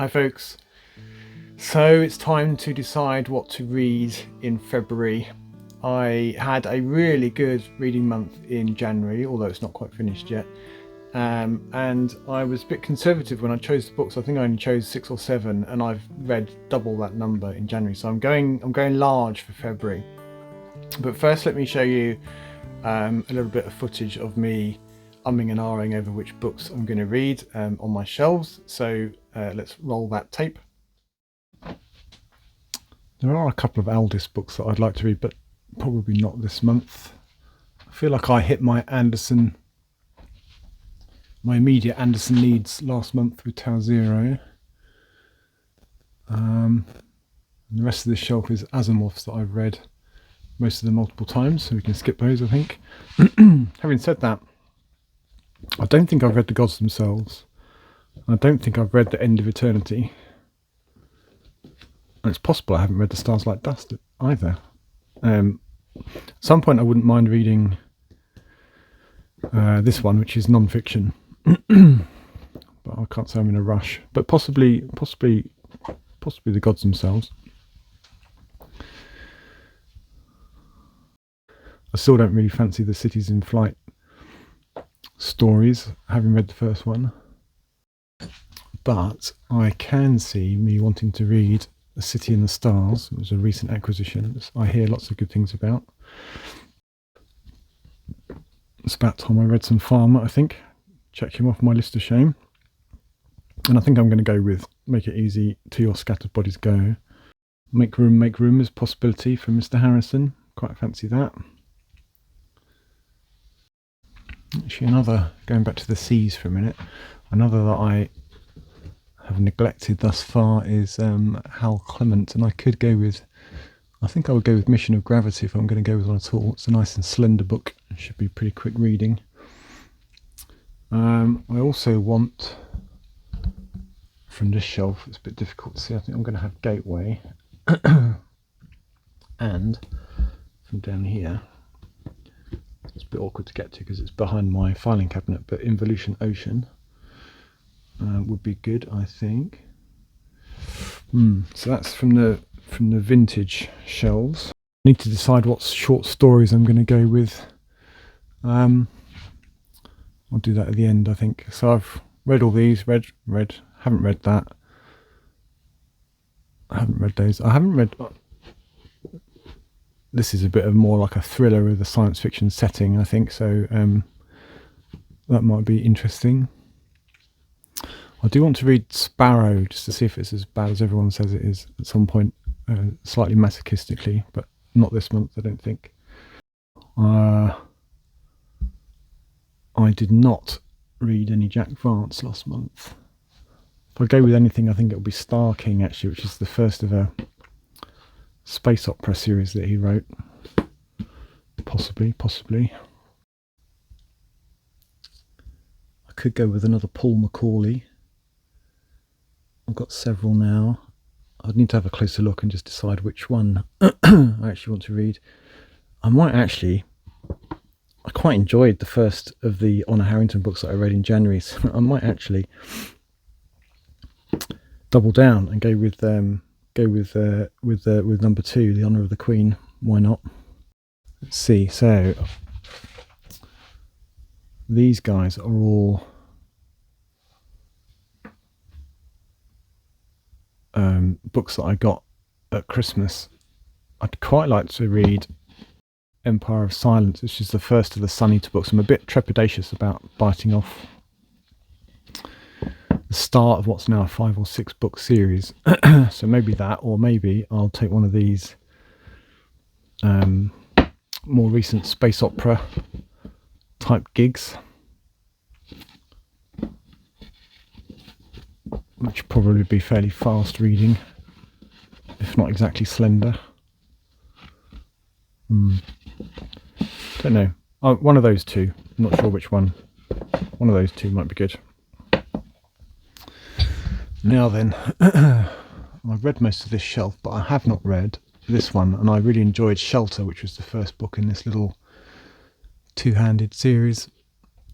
Hi folks, so it's time to decide what to read in February. I had a really good reading month in January, although it's not quite finished yet, and I was a bit conservative when I chose the books. I think I only chose 6 or 7, and I've read double that number in January, so I'm going large for February. But first let me show you a little bit of footage of me umming and ahhing over which books I'm going to read on my shelves. So let's roll that tape. There are a couple of Aldous books that I'd like to read, but probably not this month. I feel like I hit my immediate Anderson needs last month with Tau Zero. And the rest of the shelf is Asimov's that I've read most of them multiple times, so we can skip those, I think. Having said that, I don't think I've read The Gods Themselves. I don't think I've read The End of Eternity. And it's possible I haven't read The Stars Like Dust either. At some point I wouldn't mind reading this one, which is non-fiction. But I can't say I'm in a rush. But possibly The Gods Themselves. I still don't really fancy the Cities in Flight stories, having read the first one. But I can see me wanting to read The City in the Stars. It was a recent acquisition. I hear lots of good things about. It's about time I read some Farmer, I think. Check him off my list of shame. And I think I'm going to go with Make It Easy, To Your Scattered Bodies Go. Make Room is a possibility for Mr. Harrison. Quite fancy that. Actually, another, going back to the seas for a minute, another that I have neglected thus far is Hal Clement, and I could go with, I think I would go with Mission of Gravity if I'm going to go with one at all. It's a nice and slender book. It should be pretty quick reading. I also want, from this shelf, it's a bit difficult to see, I think I'm going to have Gateway. And from down here, it's a bit awkward to get to because it's behind my filing cabinet, but Involution Ocean would be good, I think. So that's from the vintage shelves. I need to decide what short stories I'm going to go with. I'll do that at the end, I think. So I've read all these, haven't read that. I haven't read those. I haven't read... This is a bit of more like a thriller with a science fiction setting, I think, so that might be interesting. I do want to read Sparrow, just to see if it's as bad as everyone says it is at some point, slightly masochistically, but not this month, I don't think. I did not read any Jack Vance last month. If I go with anything, I think it'll be Star King, actually, which is the first of a space opera series that he wrote. Possibly. I could go with another Paul Macaulay. I've got several now. I'd need to have a closer look and just decide which one I actually want to read. I quite enjoyed the first of the Honor Harrington books that I read in January, so I might actually double down and go with number 2, The Honour of the Queen. Why not? Let's see. So these guys are all books that I got at Christmas. I'd quite like to read Empire of Silence, which is the first of the Sunnita books. I'm a bit trepidatious about biting off the start of what's now a 5 or 6 book series. So maybe that, or maybe I'll take one of these more recent space opera type gigs, which probably be fairly fast reading, if not exactly slender. Don't know. Oh, one of those two. I'm not sure which one. One of those two might be good. Now then, I've read most of this shelf, but I have not read this one, and I really enjoyed Shelter, which was the first book in this little two-handed series.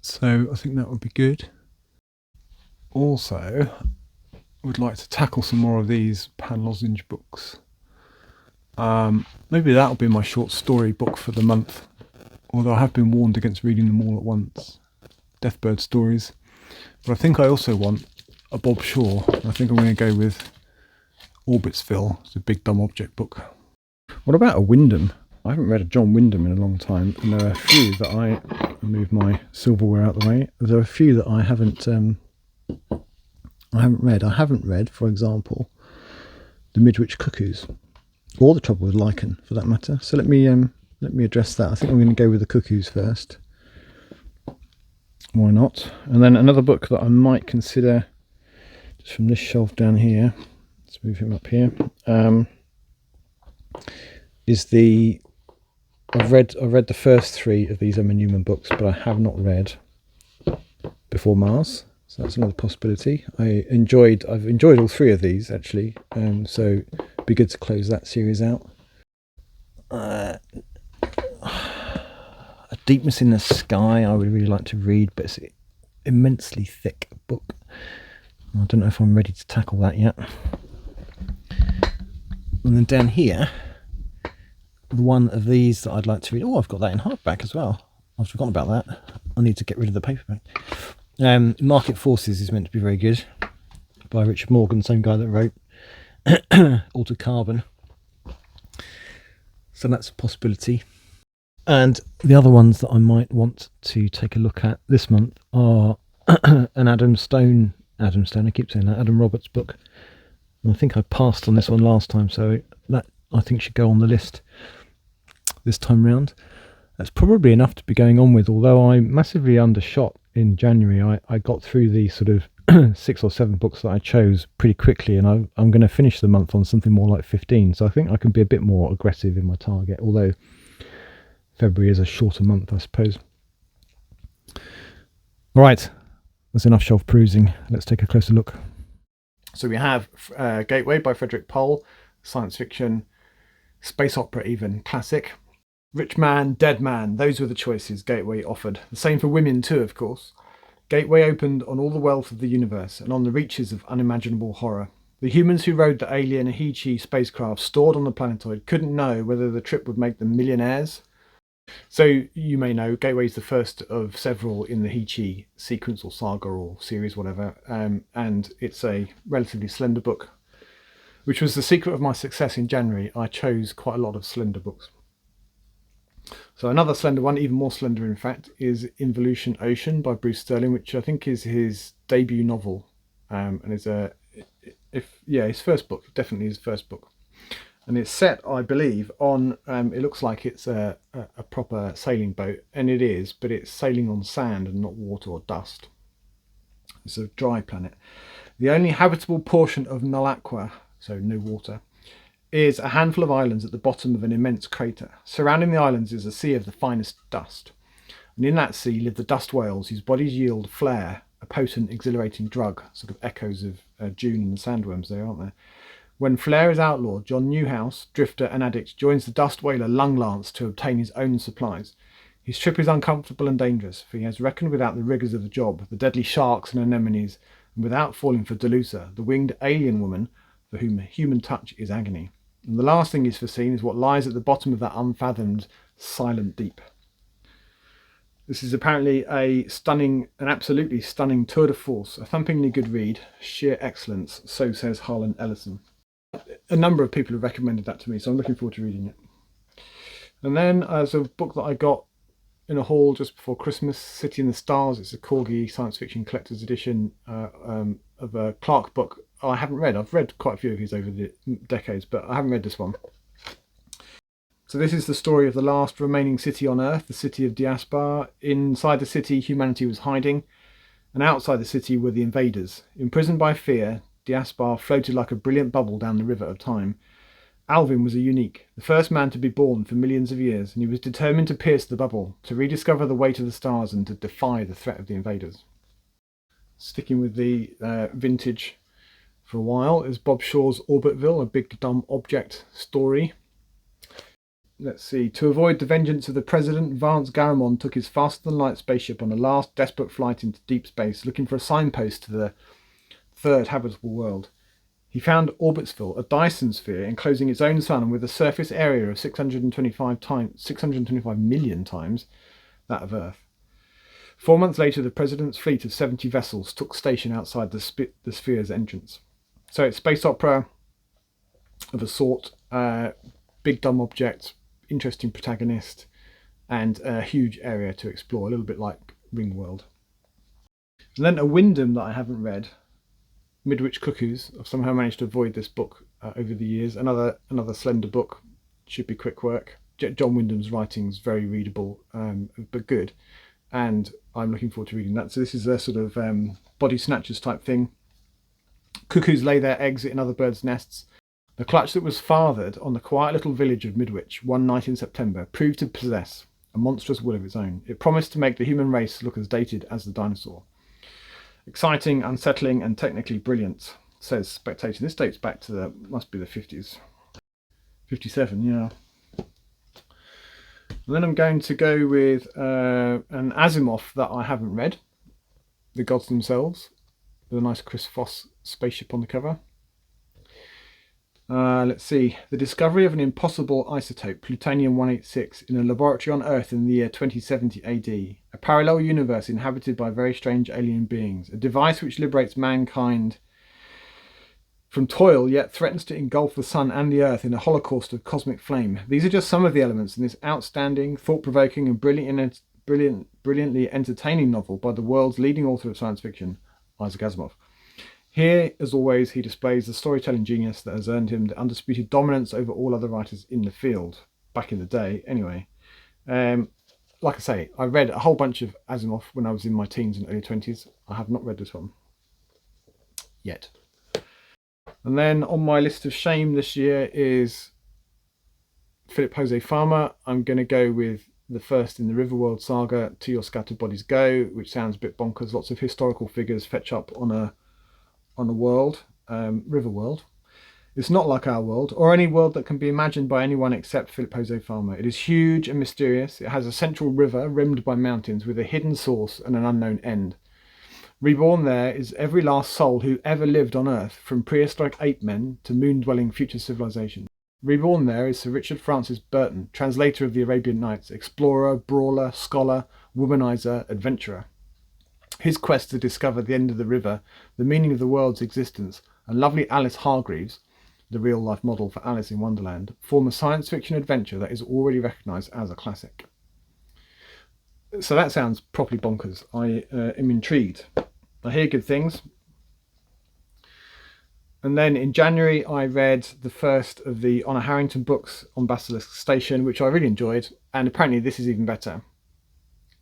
So I think that would be good. Also, would like to tackle some more of these Pan Lozenge books. Maybe that'll be my short story book for the month, although I have been warned against reading them all at once. Deathbird stories. But I think I also want a Bob Shaw. I think I'm going to go with Orbitsville. It's a big dumb object book. What about a Wyndham? I haven't read a John Wyndham in a long time, and there are a few that I'll move my silverware out the way. There are a few that I haven't read. I haven't read, for example, The Midwich Cuckoos, or The Trouble with Lichen, for that matter. So let me address that. I think I'm going to go with The Cuckoos first. Why not? And then another book that I might consider, just from this shelf down here. Let's move him up here. Is the I've read the first 3 of these Emma Newman books, but I have not read Before Mars. So that's another possibility. I've enjoyed all 3 of these actually, so it'd be good to close that series out. A Deepness in the Sky I would really like to read, but it's an immensely thick book. I don't know if I'm ready to tackle that yet. And then down here, one of these that I'd like to read. Oh, I've got that in hardback as well. I've forgotten about that. I need to get rid of the paperback. Market Forces is meant to be very good, by Richard Morgan, same guy that wrote Altered Carbon. So that's a possibility. And the other ones that I might want to take a look at this month are an Adam Roberts book. And I think I passed on this one last time, so that I think should go on the list this time round. That's probably enough to be going on with, although I massively undershot in January. I got through the sort of 6 or 7 books that I chose pretty quickly, and I'm going to finish the month on something more like 15, so I think I can be a bit more aggressive in my target, although February is a shorter month, I suppose. All right, that's enough shelf perusing. Let's take a closer look. So we have Gateway by Frederick Pohl, science fiction, space opera even, classic. Rich Man, Dead Man, those were the choices Gateway offered. The same for women too, of course. Gateway opened on all the wealth of the universe and on the reaches of unimaginable horror. The humans who rode the alien Ahichi spacecraft stored on the planetoid couldn't know whether the trip would make them millionaires. So you may know, Gateway is the first of several in the Ahichi sequence or saga or series, whatever, and it's a relatively slender book, which was the secret of my success in January. I chose quite a lot of slender books. So another slender one, even more slender in fact, is Involution Ocean by Bruce Sterling, which I think is his debut novel, and is his first book, definitely his first book. And it's set, I believe, on, it looks like it's a proper sailing boat, and it is, but it's sailing on sand and not water or dust. It's a dry planet. The only habitable portion of Nullaqua, so no water, is a handful of islands at the bottom of an immense crater. Surrounding the islands is a sea of the finest dust. And in that sea live the dust whales, whose bodies yield flare, a potent, exhilarating drug, sort of echoes of June and the sandworms there, aren't there? When flare is outlawed, John Newhouse, drifter and addict, joins the dust whaler Lunglance to obtain his own supplies. His trip is uncomfortable and dangerous, for he has reckoned without the rigours of the job, the deadly sharks and anemones, and without falling for Delusa, the winged alien woman for whom human touch is agony. And the last thing he's foreseen is what lies at the bottom of that unfathomed, silent deep. This is apparently an absolutely stunning tour de force, a thumpingly good read, sheer excellence, so says Harlan Ellison. A number of people have recommended that to me, so I'm looking forward to reading it. And then as a book that I got in a haul just before Christmas, City in the Stars. It's a Corgi science fiction collector's edition of a Clark book I haven't read. I've read quite a few of his over the decades, but I haven't read this one. So this is the story of the last remaining city on Earth, the city of Diaspar. Inside the city, humanity was hiding, and outside the city were the invaders. Imprisoned by fear, Diaspar floated like a brilliant bubble down the river of time. Alvin was a unique, the first man to be born for millions of years, and he was determined to pierce the bubble, to rediscover the way to the stars and to defy the threat of the invaders. Sticking with the vintage for a while is Bob Shaw's Orbitville, a big dumb object story. Let's see. To avoid the vengeance of the president, Vance Garamond took his faster-than-light spaceship on a last desperate flight into deep space, looking for a signpost to the third habitable world. He found Orbitsville, a Dyson sphere enclosing its own sun with a surface area of 625 million times that of Earth. 4 months later, the president's fleet of 70 vessels took station outside the sphere's entrance. So it's space opera of a sort, big dumb object, interesting protagonist, and a huge area to explore, a little bit like Ringworld. And then a Wyndham that I haven't read, Midwich Cuckoos. I've somehow managed to avoid this book over the years. Another slender book, should be quick work. John Wyndham's writing's very readable, but good, and I'm looking forward to reading that. So this is a sort of body snatchers type thing. Cuckoos lay their eggs in other birds' nests. The clutch that was fathered on the quiet little village of Midwich one night in September proved to possess a monstrous will of its own. It promised to make the human race look as dated as the dinosaur. Exciting, unsettling, and technically brilliant, says Spectator. This dates back to must be the 50s. 57, yeah. And then I'm going to go with an Asimov that I haven't read, The Gods Themselves, with a nice Chris Foss spaceship on the cover. Let's see. The discovery of an impossible isotope, plutonium-186, in a laboratory on Earth in the year 2070 AD. A parallel universe inhabited by very strange alien beings. A device which liberates mankind from toil, yet threatens to engulf the sun and the Earth in a holocaust of cosmic flame. These are just some of the elements in this outstanding, thought-provoking, and brilliantly entertaining novel by the world's leading author of science fiction, Isaac Asimov. Here, as always, he displays the storytelling genius that has earned him the undisputed dominance over all other writers in the field, back in the day, anyway. Like I say, I read a whole bunch of Asimov when I was in my teens and early 20s. I have not read this one yet. And then on my list of shame this year is Philip Jose Farmer. I'm going to go with the first in the Riverworld saga, To Your Scattered Bodies Go, which sounds a bit bonkers. Lots of historical figures fetch up on a world, Riverworld. It's not like our world, or any world that can be imagined by anyone except Philip Jose Farmer. It is huge and mysterious. It has a central river rimmed by mountains with a hidden source and an unknown end. Reborn there is every last soul who ever lived on Earth, from prehistoric ape men to moon-dwelling future civilization. Reborn there is Sir Richard Francis Burton, translator of the Arabian Nights, explorer, brawler, scholar, womanizer, adventurer. His quest to discover the end of the river, the meaning of the world's existence, and lovely Alice Hargreaves, the real-life model for Alice in Wonderland, form a science fiction adventure that is already recognised as a classic. So that sounds properly bonkers. I am intrigued. I hear good things. And then in January, I read the first of the Honor Harrington books on Basilisk Station, which I really enjoyed. And apparently this is even better.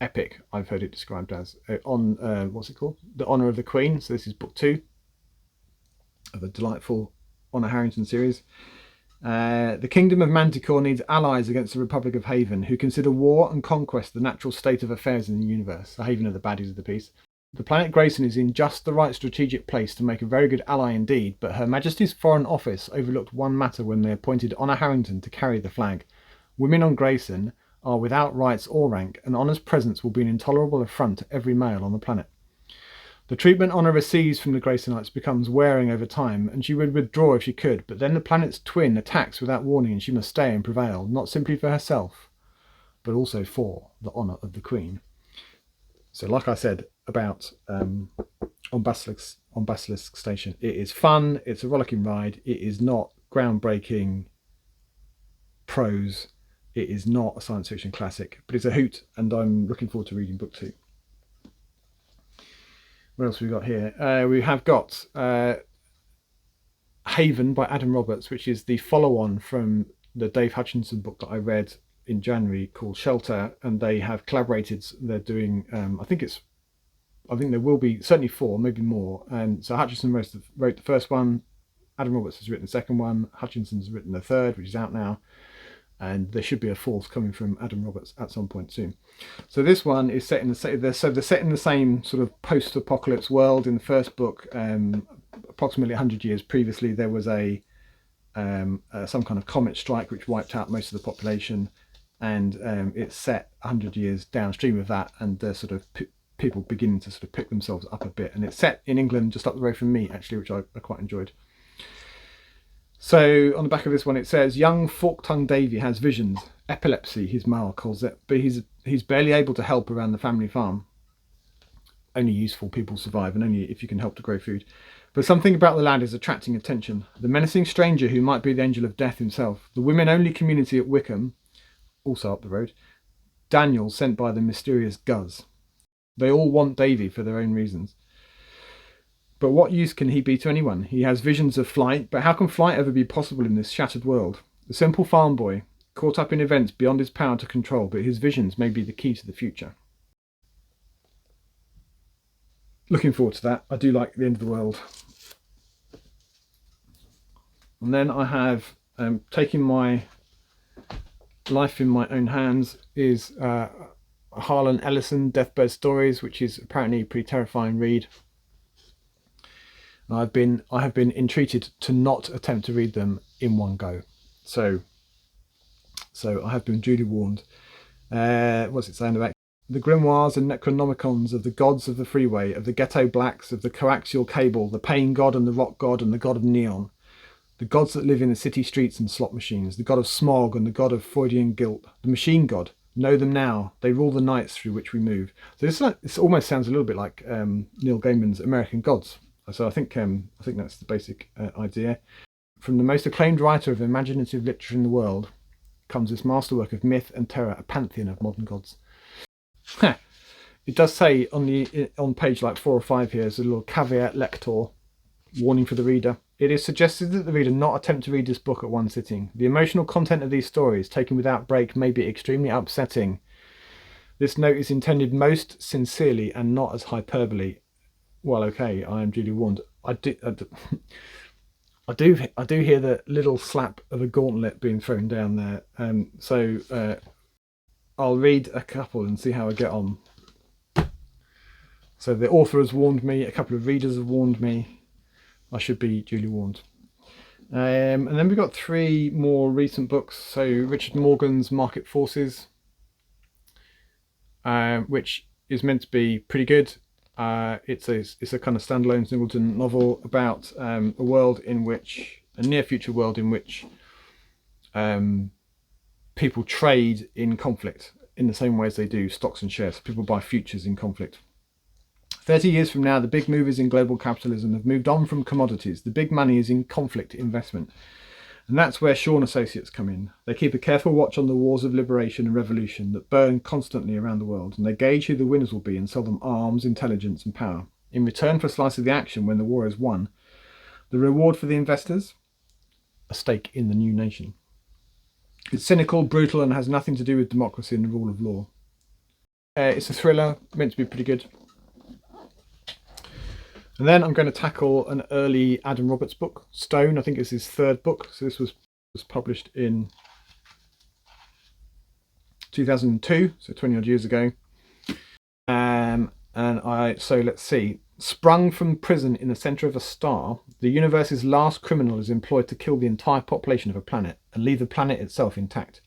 Epic, I've heard it described as. What's it called? The Honour of the Queen. So this is book 2 of a delightful Honor Harrington series. The Kingdom of Manticore needs allies against the Republic of Haven, who consider war and conquest the natural state of affairs in the universe. The Haven are the baddies of the piece. The planet Grayson is in just the right strategic place to make a very good ally indeed, but Her Majesty's Foreign Office overlooked one matter when they appointed Honor Harrington to carry the flag. Women on Grayson are without rights or rank, and Honor's presence will be an intolerable affront to every male on the planet. The treatment Honor receives from the Graysonites becomes wearing over time, and she would withdraw if she could, but then the planet's twin attacks without warning and she must stay and prevail, not simply for herself, but also for the honour of the Queen. So like I said about on Basilisk Station, it is fun, it's a rollicking ride, it is not groundbreaking prose, it is not a science fiction classic, but it's a hoot, and I'm looking forward to reading book 2. What else have we got here? We have got Haven by Adam Roberts, which is the follow-on from the Dave Hutchinson book that I read in January called Shelter, and they have collaborated. They're doing, I think there will be certainly 4, maybe more. And so Hutchinson wrote the first one, Adam Roberts has written the second one, Hutchinson's written the third, which is out now. And there should be a 4th coming from Adam Roberts at some point soon. So this one is set in they're set in the same sort of post-apocalypse world. In the first book, approximately 100 years previously, there was some kind of comet strike which wiped out most of the population, and it's set 100 years downstream of that, and the sort of people beginning to sort of pick themselves up a bit. And it's set in England, just up the road from me, actually, which I quite enjoyed. So on the back of this one, it says, young fork-tongued Davy has visions. Epilepsy, his ma calls it, but he's barely able to help around the family farm. Only useful people survive, and only if you can help to grow food. But something about the lad is attracting attention. The menacing stranger who might be the angel of death himself. The women-only community at Wickham, also up the road. Daniel, sent by the mysterious Guz. They all want Davy for their own reasons. But what use can he be to anyone? He has visions of flight, but how can flight ever be possible in this shattered world? The simple farm boy, caught up in events beyond his power to control, but his visions may be the key to the future. Looking forward to that. I do like the end of the world. And then I have taking my life in my own hands is Harlan Ellison, Deathbird Stories, which is apparently a pretty terrifying read. I have been entreated to not attempt to read them in one go. So I have been duly warned. What's it saying about the grimoires and necronomicons of the gods of the freeway, of the ghetto blacks, of the coaxial cable, the pain god and the rock god and the god of neon, the gods that live in the city streets and slot machines, the god of smog and the god of Freudian guilt, the machine god. Know them now. They rule the nights through which we move. So this almost sounds a little bit like Neil Gaiman's American Gods. So I think that's the basic idea. From the most acclaimed writer of imaginative literature in the world comes this masterwork of myth and terror, a pantheon of modern gods. It does say on page like 4 or 5 here, there's a little caveat lector, warning for the reader. It is suggested that the reader not attempt to read this book at one sitting. The emotional content of these stories, taken without break, may be extremely upsetting. This note is intended most sincerely and not as hyperbole. Well, okay, I am duly warned. I do hear the little slap of a gauntlet being thrown down there. So I'll read a couple and see how I get on. So the author has warned me. A couple of readers have warned me. I should be duly warned. And then we've got 3 more recent books. So Richard Morgan's Market Forces, which is meant to be pretty good. It's a kind of standalone singleton novel about a near future world in which people trade in conflict in the same way as they do stocks and shares. People buy futures in conflict. 30 years from now, the big movers in global capitalism have moved on from commodities. The big money is in conflict investment. And that's where Shaw and Associates come in. They keep a careful watch on the wars of liberation and revolution that burn constantly around the world, and they gauge who the winners will be and sell them arms, intelligence and power. In return for a slice of the action when the war is won, the reward for the investors? A stake in the new nation. It's cynical, brutal, and has nothing to do with democracy and the rule of law. It's a thriller, meant to be pretty good. And then I'm going to tackle an early Adam Roberts book, Stone. I think it's his 3rd book. So this was published in 2002, so 20 odd years ago. So let's see. Sprung from prison in the centre of a star, the universe's last criminal is employed to kill the entire population of a planet and leave the planet itself intact.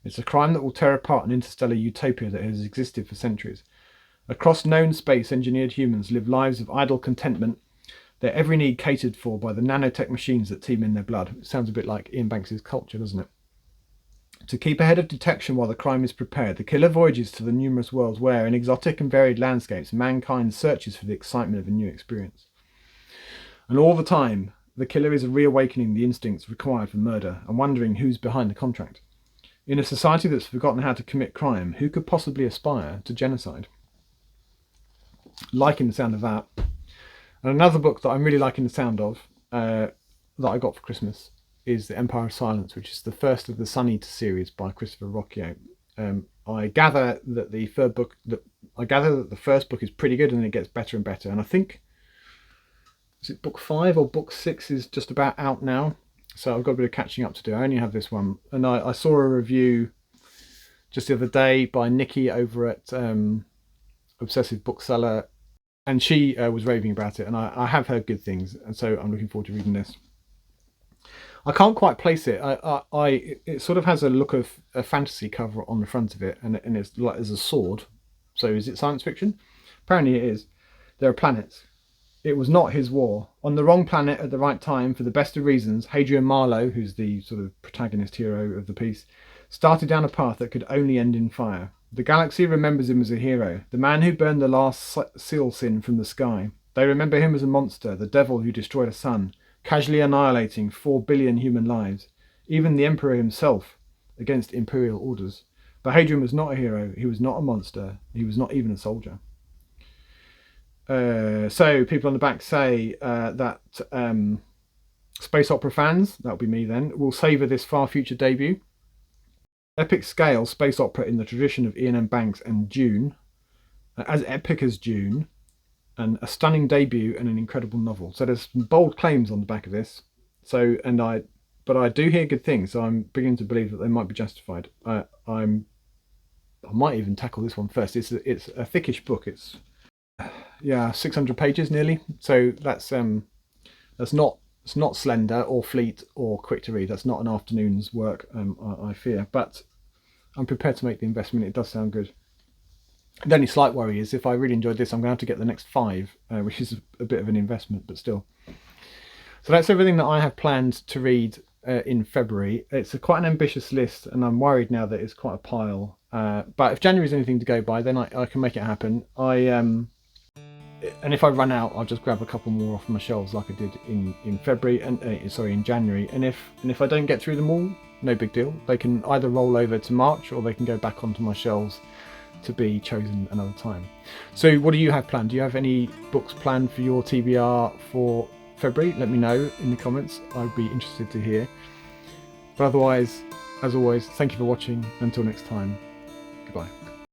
It's a crime that will tear apart an interstellar utopia that has existed for centuries. Across known space, engineered humans live lives of idle contentment, their every need catered for by the nanotech machines that teem in their blood. It sounds a bit like Ian Banks's Culture, doesn't it? To keep ahead of detection while the crime is prepared, the killer voyages to the numerous worlds where, in exotic and varied landscapes, mankind searches for the excitement of a new experience. And all the time, the killer is reawakening the instincts required for murder and wondering who's behind the contract. In a society that's forgotten how to commit crime, who could possibly aspire to genocide? Liking the sound of that. And another book that I'm really liking the sound of, that I got for Christmas, is The Empire of Silence, which is the first of the Sun Eater series by Christopher Rocchio. I gather that the first book is pretty good, and then it gets better and better. And I think, is it book 5 or book 6 is just about out now. So I've got a bit of catching up to do. I only have this one, and I saw a review just the other day by Nikki over at Obsessive Bookseller, and she was raving about it, and I have heard good things, and so I'm looking forward to reading this. I can't quite place it. It sort of has a look of a fantasy cover on the front of it, and it's like there's a sword. So is it science fiction? Apparently it is. There are planets. It was not his war. On the wrong planet at the right time, for the best of reasons, Hadrian Marlowe, who's the sort of protagonist hero of the piece, started down a path that could only end in fire. The galaxy remembers him as a hero, the man who burned the last seal sin from the sky. They remember him as a monster, the devil who destroyed a sun, casually annihilating 4 billion human lives, even the emperor himself, against imperial orders. But Hadrian was not a hero, he was not a monster, he was not even a soldier. So people on the back say that space opera fans, that would be me then, will savour this far future debut. Epic scale space opera in the tradition of Ian M. Banks and Dune, as epic as Dune, and a stunning debut and an incredible novel. So there's some bold claims on the back of this. So but I do hear good things, so I'm beginning to believe that they might be justified. I might even tackle this one first. It's a thickish book. It's 600 pages nearly. So that's not, it's not slender or fleet or quick to read. That's not an afternoon's work, I fear. But I'm prepared to make the investment. It does sound good. The only slight worry is if I really enjoyed this, I'm going to have to get the next 5, which is a bit of an investment, but still. So that's everything that I have planned to read in February. It's quite an ambitious list, and I'm worried now that it's quite a pile. But if January is anything to go by, then I can make it happen. And if I run out, I'll just grab a couple more off my shelves like I did in February and in January. And if I don't get through them all, no big deal. They can either roll over to March or they can go back onto my shelves to be chosen another time. So what do you have planned? Do you have any books planned for your TBR for February? Let me know in the comments. I'd be interested to hear. But otherwise, as always, thank you for watching. Until next time, goodbye.